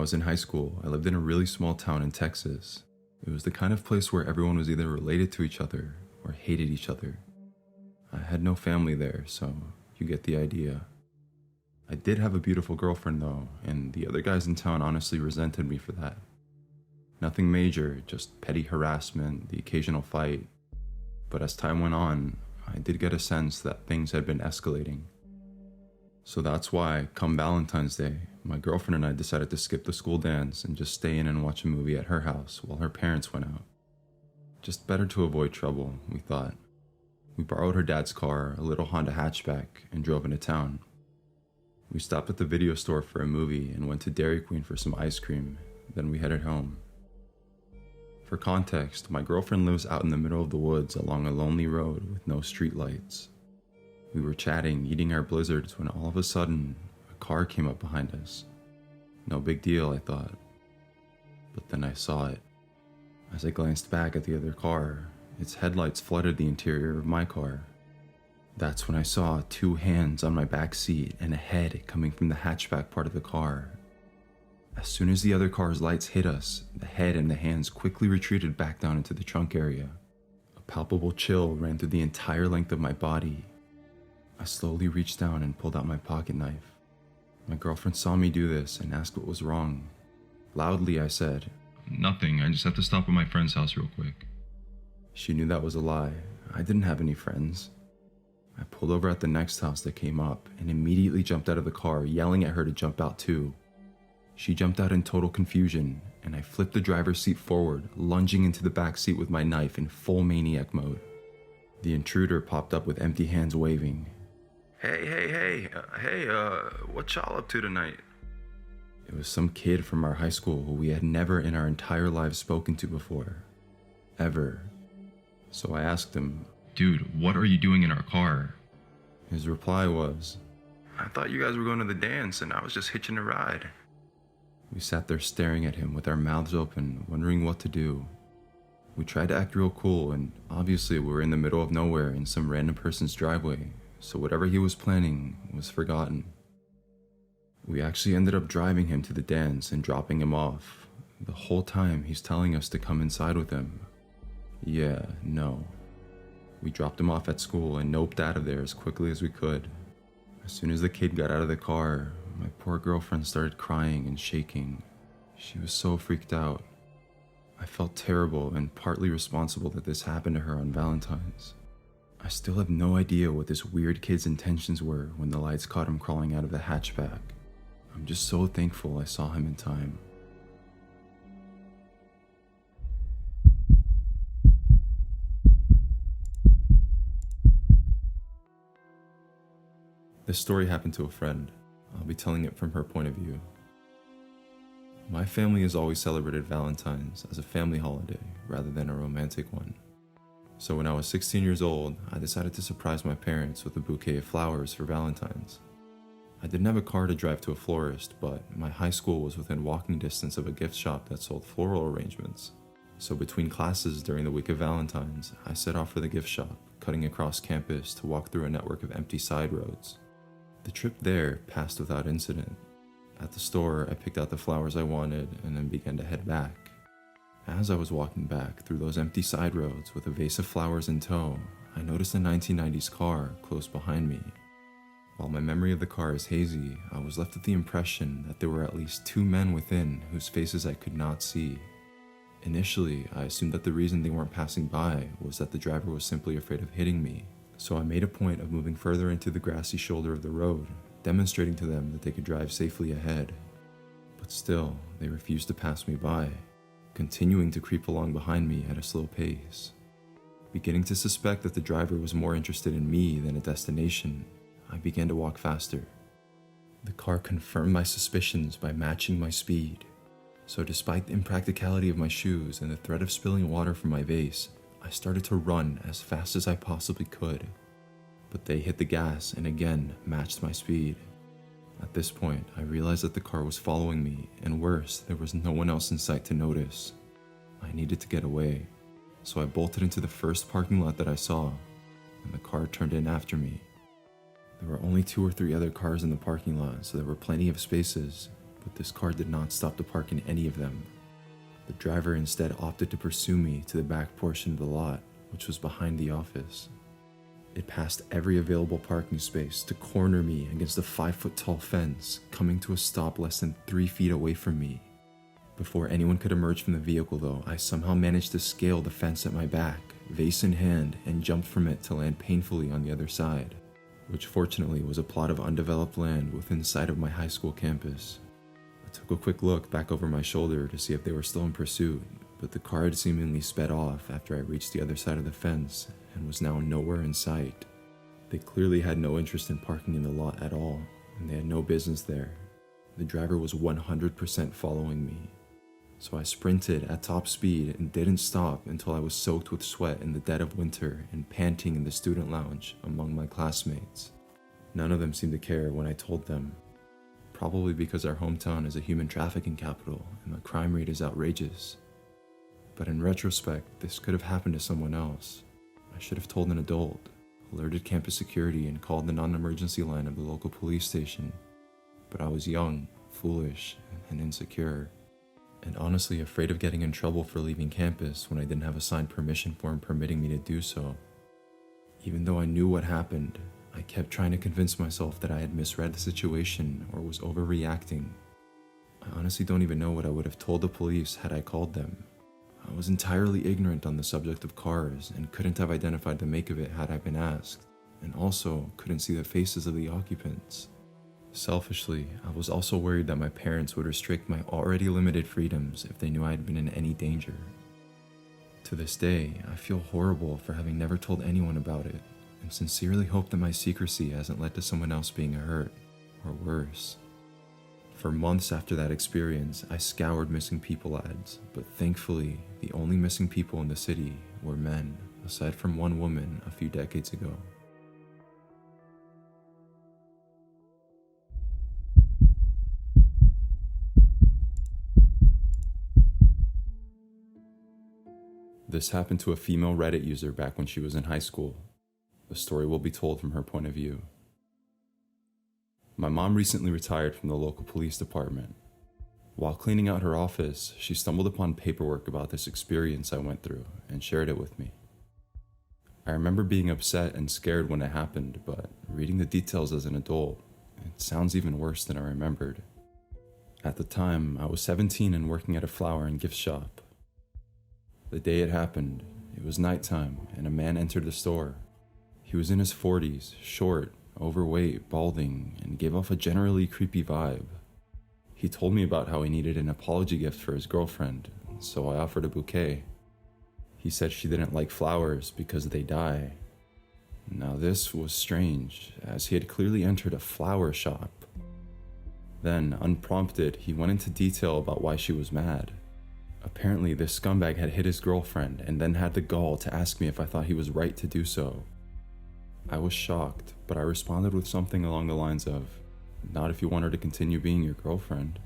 was in high school, I lived in a really small town in Texas. It was the kind of place where everyone was either related to each other or hated each other. I had no family there, so you get the idea. I did have a beautiful girlfriend though, and the other guys in town honestly resented me for that. Nothing major, just petty harassment, the occasional fight. But as time went on, I did get a sense that things had been escalating. So that's why, come Valentine's Day, my girlfriend and I decided to skip the school dance and just stay in and watch a movie at her house while her parents went out. Just better to avoid trouble, we thought. We borrowed her dad's car, a little Honda hatchback, and drove into town. We stopped at the video store for a movie and went to Dairy Queen for some ice cream, then we headed home. For context, my girlfriend lives out in the middle of the woods along a lonely road with no streetlights. We were chatting, eating our blizzards, when all of a sudden, a car came up behind us. No big deal, I thought. But then I saw it. As I glanced back at the other car, its headlights flooded the interior of my car. That's when I saw two hands on my back seat and a head coming from the hatchback part of the car. As soon as the other car's lights hit us, the head and the hands quickly retreated back down into the trunk area. A palpable chill ran through the entire length of my body. I slowly reached down and pulled out my pocket knife. My girlfriend saw me do this and asked what was wrong. Loudly, I said, "Nothing, I just have to stop at my friend's house real quick." She knew that was a lie. I didn't have any friends. I pulled over at the next house that came up and immediately jumped out of the car, yelling at her to jump out too. She jumped out in total confusion, and I flipped the driver's seat forward, lunging into the back seat with my knife in full maniac mode. The intruder popped up with empty hands waving. Hey, what y'all up to tonight?" It was some kid from our high school who we had never in our entire lives spoken to before. Ever. So I asked him, "Dude, what are you doing in our car?" His reply was, "I thought you guys were going to the dance and I was just hitching a ride." We sat there staring at him with our mouths open, wondering what to do. We tried to act real cool, and obviously we were in the middle of nowhere in some random person's driveway, so whatever he was planning was forgotten. We actually ended up driving him to the dance and dropping him off. The whole time he's telling us to come inside with him. Yeah, no. We dropped him off at school and noped out of there as quickly as we could. As soon as the kid got out of the car, my poor girlfriend started crying and shaking. She was so freaked out. I felt terrible and partly responsible that this happened to her on Valentine's. I still have no idea what this weird kid's intentions were when the lights caught him crawling out of the hatchback. I'm just so thankful I saw him in time. This story happened to a friend. I'll be telling it from her point of view. My family has always celebrated Valentine's as a family holiday rather than a romantic one. So when I was 16 years old, I decided to surprise my parents with a bouquet of flowers for Valentine's. I didn't have a car to drive to a florist, but my high school was within walking distance of a gift shop that sold floral arrangements. So between classes during the week of Valentine's, I set off for the gift shop, cutting across campus to walk through a network of empty side roads. The trip there passed without incident. At the store, I picked out the flowers I wanted and then began to head back. As I was walking back through those empty side roads with a vase of flowers in tow, I noticed a 1990s car close behind me. While my memory of the car is hazy, I was left with the impression that there were at least two men within whose faces I could not see. Initially, I assumed that the reason they weren't passing by was that the driver was simply afraid of hitting me. So I made a point of moving further into the grassy shoulder of the road, demonstrating to them that they could drive safely ahead. But still, they refused to pass me by, continuing to creep along behind me at a slow pace. Beginning to suspect that the driver was more interested in me than a destination, I began to walk faster. The car confirmed my suspicions by matching my speed. So despite the impracticality of my shoes and the threat of spilling water from my vase, I started to run as fast as I possibly could, but they hit the gas and again matched my speed. At this point, I realized that the car was following me, and worse, there was no one else in sight to notice. I needed to get away, so I bolted into the first parking lot that I saw, and the car turned in after me. There were only 2 or 3 other cars in the parking lot, so there were plenty of spaces, but this car did not stop to park in any of them. The driver instead opted to pursue me to the back portion of the lot, which was behind the office. It passed every available parking space to corner me against a 5-foot-tall fence, coming to a stop less than 3 feet away from me. Before anyone could emerge from the vehicle though, I somehow managed to scale the fence at my back, vase in hand, and jumped from it to land painfully on the other side, which fortunately was a plot of undeveloped land within sight of my high school campus. I took a quick look back over my shoulder to see if they were still in pursuit, but the car had seemingly sped off after I reached the other side of the fence and was now nowhere in sight. They clearly had no interest in parking in the lot at all, and they had no business there. The driver was 100% following me. So I sprinted at top speed and didn't stop until I was soaked with sweat in the dead of winter and panting in the student lounge among my classmates. None of them seemed to care when I told them, probably because our hometown is a human trafficking capital and the crime rate is outrageous. But in retrospect, this could have happened to someone else. I should have told an adult, alerted campus security, and called the non-emergency line of the local police station. But I was young, foolish, and insecure, and honestly afraid of getting in trouble for leaving campus when I didn't have a signed permission form permitting me to do so. Even though I knew what happened, I kept trying to convince myself that I had misread the situation or was overreacting. I honestly don't even know what I would have told the police had I called them. I was entirely ignorant on the subject of cars and couldn't have identified the make of it had I been asked, and also couldn't see the faces of the occupants. Selfishly, I was also worried that my parents would restrict my already limited freedoms if they knew I had been in any danger. To this day, I feel horrible for having never told anyone about it, and sincerely hope that my secrecy hasn't led to someone else being hurt, or worse. For months after that experience, I scoured missing people ads, but thankfully, the only missing people in the city were men, aside from one woman a few decades ago. This happened to a female Reddit user back when she was in high school. The story will be told from her point of view. My mom recently retired from the local police department. While cleaning out her office, she stumbled upon paperwork about this experience I went through and shared it with me. I remember being upset and scared when it happened, but reading the details as an adult, it sounds even worse than I remembered. At the time, I was 17 and working at a flower and gift shop. The day it happened, it was nighttime, and a man entered the store. He was in his 40s, short, overweight, balding, and gave off a generally creepy vibe. He told me about how he needed an apology gift for his girlfriend, so I offered a bouquet. He said she didn't like flowers because they die. Now this was strange, as he had clearly entered a flower shop. Then, unprompted, he went into detail about why she was mad. Apparently, this scumbag had hit his girlfriend and then had the gall to ask me if I thought he was right to do so. I was shocked, but I responded with something along the lines of, "Not if you want her to continue being your girlfriend."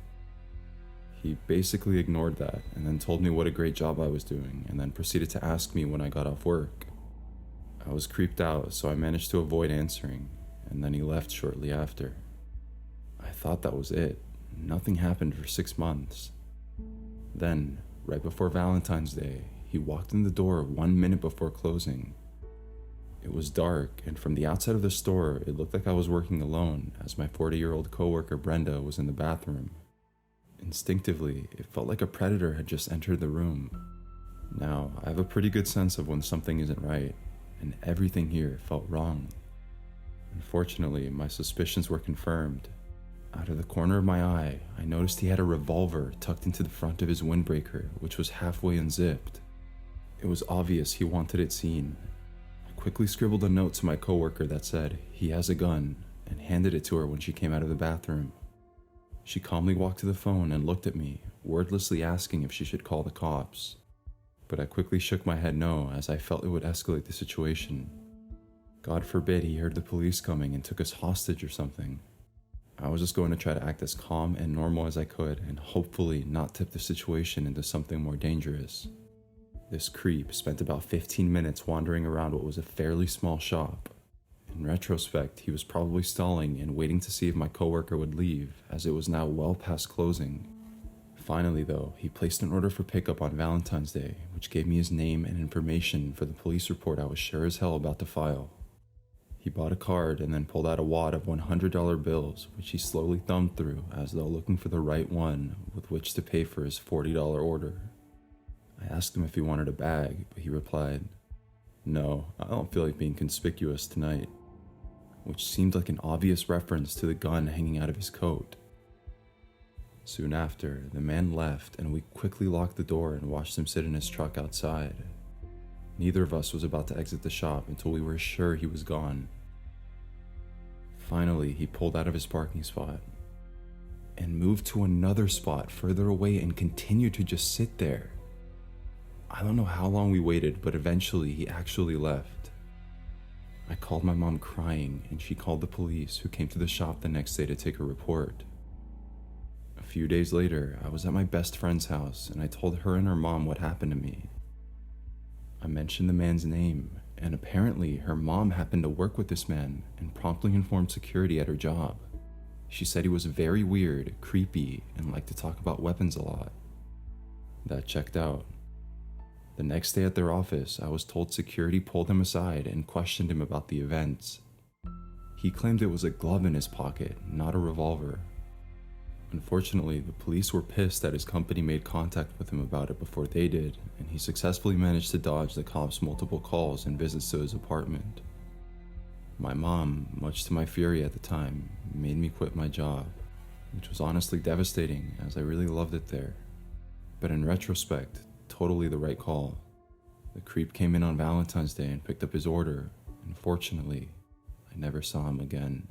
He basically ignored that and then told me what a great job I was doing and then proceeded to ask me when I got off work. I was creeped out, so I managed to avoid answering, and then he left shortly after. I thought that was it. Nothing happened for 6 months. Then, right before Valentine's Day, he walked in the door 1 minute before closing. It was dark, and from the outside of the store, it looked like I was working alone, as my 40-year-old coworker Brenda was in the bathroom. Instinctively, it felt like a predator had just entered the room. Now, I have a pretty good sense of when something isn't right, and everything here felt wrong. Unfortunately, my suspicions were confirmed. Out of the corner of my eye, I noticed he had a revolver tucked into the front of his windbreaker, which was halfway unzipped. It was obvious he wanted it seen. I quickly scribbled a note to my coworker that said, "He has a gun," and handed it to her when she came out of the bathroom. She calmly walked to the phone and looked at me, wordlessly asking if she should call the cops. But I quickly shook my head no, as I felt it would escalate the situation. God forbid he heard the police coming and took us hostage or something. I was just going to try to act as calm and normal as I could and hopefully not tip the situation into something more dangerous. This creep spent about 15 minutes wandering around what was a fairly small shop, In retrospect, he was probably stalling and waiting to see if my coworker would leave, as it was now well past closing. Finally, though, he placed an order for pickup on Valentine's Day, which gave me his name and information for the police report I was sure as hell about to file. He bought a card and then pulled out a wad of $100 bills, which he slowly thumbed through as though looking for the right one with which to pay for his $40 order. I asked him if he wanted a bag, but he replied, "No, I don't feel like being conspicuous tonight," which seemed like an obvious reference to the gun hanging out of his coat. Soon after, the man left and we quickly locked the door and watched him sit in his truck outside. Neither of us was about to exit the shop until we were sure he was gone. Finally, he pulled out of his parking spot and moved to another spot further away and continued to just sit there. I don't know how long we waited, but eventually he actually left. I called my mom crying, and she called the police, who came to the shop the next day to take a report. A few days later, I was at my best friend's house, and I told her and her mom what happened to me. I mentioned the man's name, and apparently her mom happened to work with this man and promptly informed security at her job. She said he was very weird, creepy, and liked to talk about weapons a lot. That checked out. The next day at their office, I was told security pulled him aside and questioned him about the events. He claimed it was a glove in his pocket, not a revolver. Unfortunately, the police were pissed that his company made contact with him about it before they did, and he successfully managed to dodge the cops' multiple calls and visits to his apartment. My mom, much to my fury at the time, made me quit my job, which was honestly devastating as I really loved it there. But in retrospect, totally the right call. The creep came in on Valentine's Day and picked up his order, and fortunately, I never saw him again.